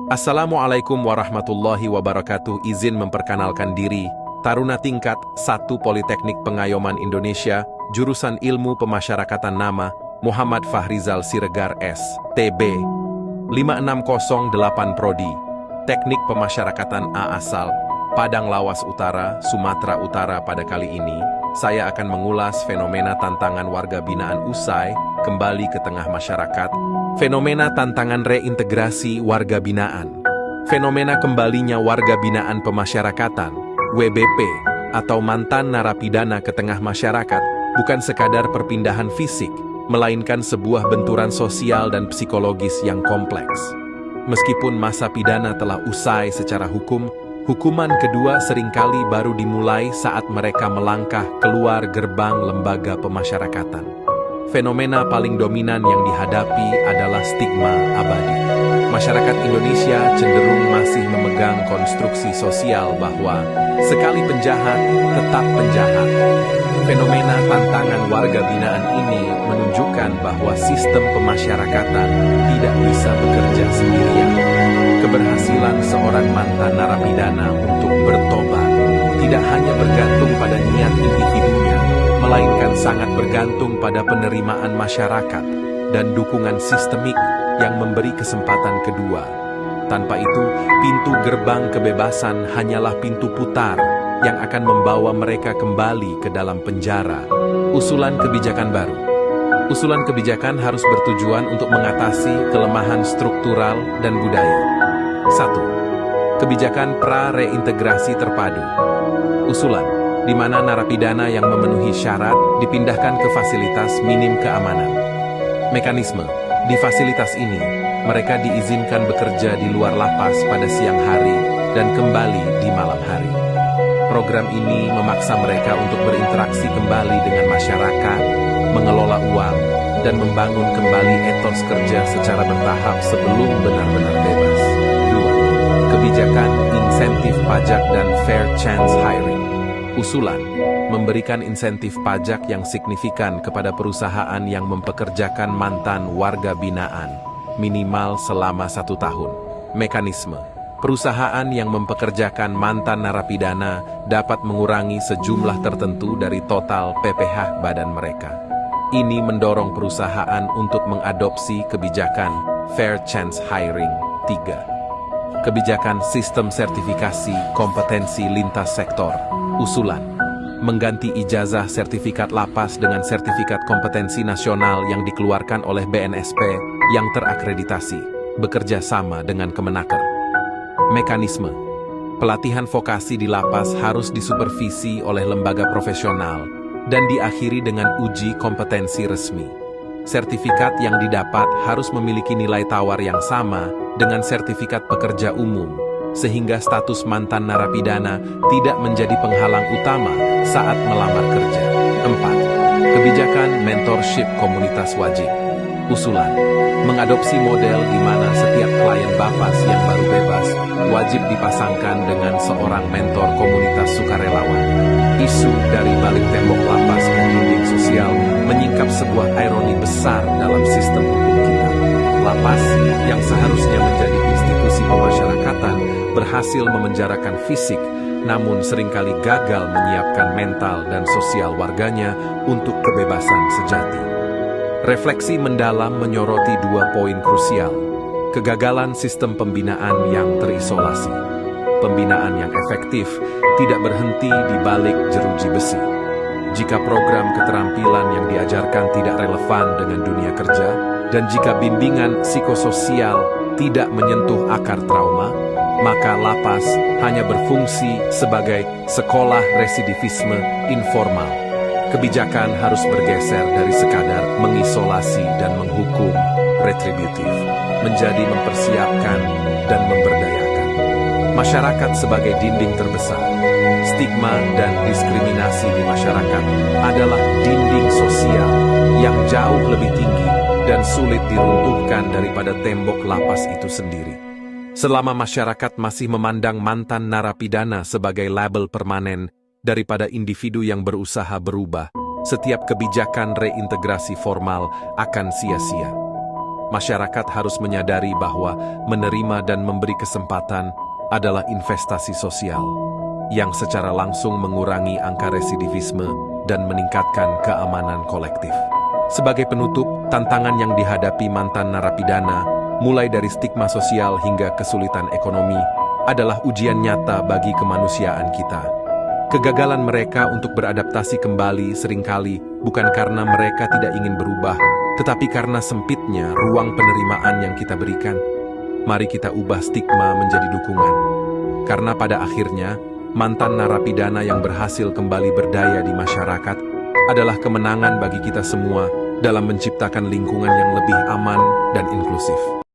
Assalamualaikum warahmatullahi wabarakatuh. Izin memperkenalkan diri, Taruna Tingkat 1 Politeknik Pengayoman Indonesia, jurusan Ilmu Pemasyarakatan, nama Muhammad Fahrizal Siregar S.T.B. 5608 Prodi, Teknik Pemasyarakatan A asal Padang Lawas Utara, Sumatera Utara. Pada kali ini, saya akan mengulas fenomena tantangan warga binaan usai kembali ke tengah masyarakat. Fenomena tantangan reintegrasi warga binaan. Fenomena kembalinya warga binaan pemasyarakatan, WBP, atau mantan narapidana ke tengah masyarakat, bukan sekadar perpindahan fisik, melainkan sebuah benturan sosial dan psikologis yang kompleks. Meskipun masa pidana telah usai secara hukum, hukuman kedua seringkali baru dimulai saat mereka melangkah keluar gerbang lembaga pemasyarakatan. Fenomena paling dominan yang dihadapi adalah stigma abadi. Masyarakat Indonesia cenderung masih memegang konstruksi sosial bahwa sekali penjahat, tetap penjahat. Fenomena tantangan warga binaan ini menunjukkan bahwa sistem pemasyarakatan tidak bisa bekerja sendirian. Keberhasilan seorang mantan narapidana untuk bertobat tidak hanya bergantung pada niat individunya, melainkan sangat bergantung pada penerimaan masyarakat dan dukungan sistemik yang memberi kesempatan kedua. Tanpa itu, pintu gerbang kebebasan hanyalah pintu putar yang akan membawa mereka kembali ke dalam penjara. Usulan kebijakan baru. Usulan kebijakan harus bertujuan untuk mengatasi kelemahan struktural dan budaya. 1. Kebijakan pra-reintegrasi terpadu. Usulan di mana narapidana yang memenuhi syarat dipindahkan ke fasilitas minim keamanan. Mekanisme, di fasilitas ini, mereka diizinkan bekerja di luar lapas pada siang hari dan kembali di malam hari. Program ini memaksa mereka untuk berinteraksi kembali dengan masyarakat, mengelola uang, dan membangun kembali etos kerja secara bertahap sebelum benar-benar bebas. 2. Kebijakan insentif pajak dan fair chance hiring. Usulan, memberikan insentif pajak yang signifikan kepada perusahaan yang mempekerjakan mantan warga binaan, minimal selama 1 tahun. Mekanisme, perusahaan yang mempekerjakan mantan narapidana dapat mengurangi sejumlah tertentu dari total PPh badan mereka. Ini mendorong perusahaan untuk mengadopsi kebijakan fair chance hiring. 3. Kebijakan sistem sertifikasi kompetensi lintas sektor. Usulan, mengganti ijazah sertifikat lapas dengan sertifikat kompetensi nasional yang dikeluarkan oleh BNSP yang terakreditasi, bekerja sama dengan Kemenaker. Mekanisme, pelatihan vokasi di lapas harus disupervisi oleh lembaga profesional dan diakhiri dengan uji kompetensi resmi. Sertifikat yang didapat harus memiliki nilai tawar yang sama dengan sertifikat pekerja umum, sehingga status mantan narapidana tidak menjadi penghalang utama saat melamar kerja. 4. Kebijakan mentorship komunitas wajib. Usulan, mengadopsi model di mana setiap klien Bapas yang baru bebas wajib dipasangkan dengan seorang mentor komunitas sukarelawan. Isu dari balik tembok lapas pembimbing sosial menyingkap sebuah ironi besar dalam sistem hukum kita. Lapas yang seharusnya menjadi institusi pemasyarakatan berhasil memenjarakan fisik, namun seringkali gagal menyiapkan mental dan sosial warganya untuk kebebasan sejati. Refleksi mendalam menyoroti 2 poin krusial. Kegagalan sistem pembinaan yang terisolasi. Pembinaan yang efektif tidak berhenti di balik jeruji besi. Jika program keterampilan yang diajarkan tidak relevan dengan dunia kerja, dan jika bimbingan psikososial tidak menyentuh akar trauma, maka lapas hanya berfungsi sebagai sekolah residivisme informal. Kebijakan harus bergeser dari sekadar mengisolasi dan menghukum retributif, menjadi mempersiapkan dan memberdayakan. Masyarakat sebagai dinding terbesar. Stigma dan diskriminasi di masyarakat adalah dinding sosial yang jauh lebih tinggi dan sulit diruntuhkan daripada tembok lapas itu sendiri. Selama masyarakat masih memandang mantan narapidana sebagai label permanen daripada individu yang berusaha berubah, setiap kebijakan reintegrasi formal akan sia-sia. Masyarakat harus menyadari bahwa menerima dan memberi kesempatan adalah investasi sosial yang secara langsung mengurangi angka residivisme dan meningkatkan keamanan kolektif. Sebagai penutup, tantangan yang dihadapi mantan narapidana, mulai dari stigma sosial hingga kesulitan ekonomi, adalah ujian nyata bagi kemanusiaan kita. Kegagalan mereka untuk beradaptasi kembali seringkali bukan karena mereka tidak ingin berubah, tetapi karena sempitnya ruang penerimaan yang kita berikan. Mari kita ubah stigma menjadi dukungan. Karena pada akhirnya, mantan narapidana yang berhasil kembali berdaya di masyarakat adalah kemenangan bagi kita semua dalam menciptakan lingkungan yang lebih aman dan inklusif.